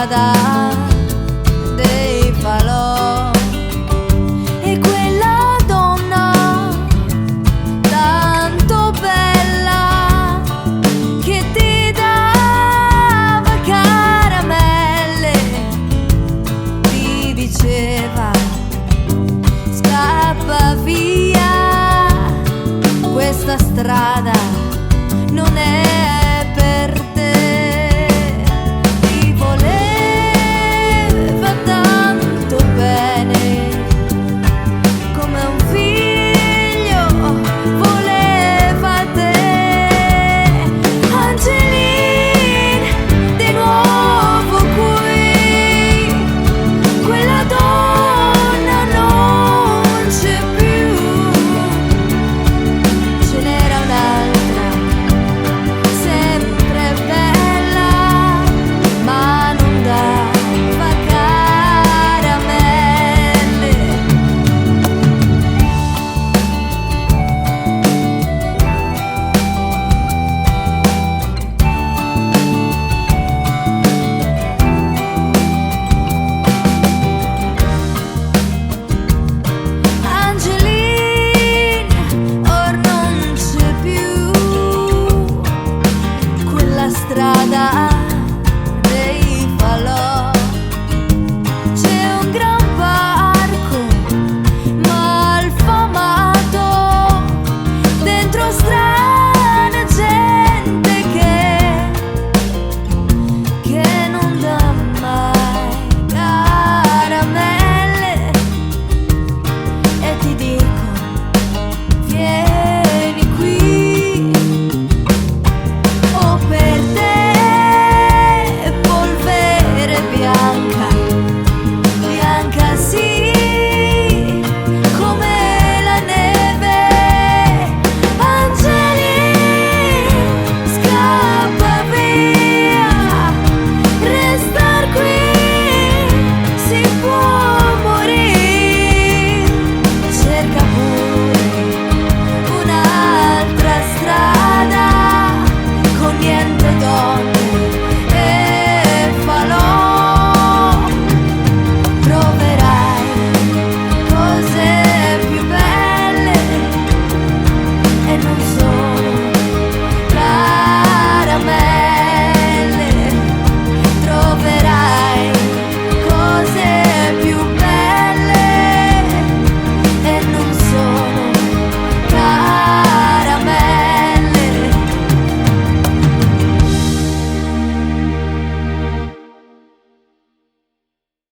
strada dei falò e quella donna tanto bella che ti dava caramelle, ti diceva scappa via, questa strada non è per te. Ti voleva tanto bene, come un figlio voleva te. Angeline, di nuovo qui, quella donna non c'è più. Ce n'era un'altra, sempre bella, ma non dava caramelle. Angeline, or non c'è più, quella strada dei falò. C'è un gran parco malfamato, dentro strana gente che non dà mai caramelle. E ti dico, vieni qui, o per te polvere bianca, bianca sì, come la neve. Angeline, scappa via, restar qui si può morire. Cerca pure un'altra strada con niente dopo.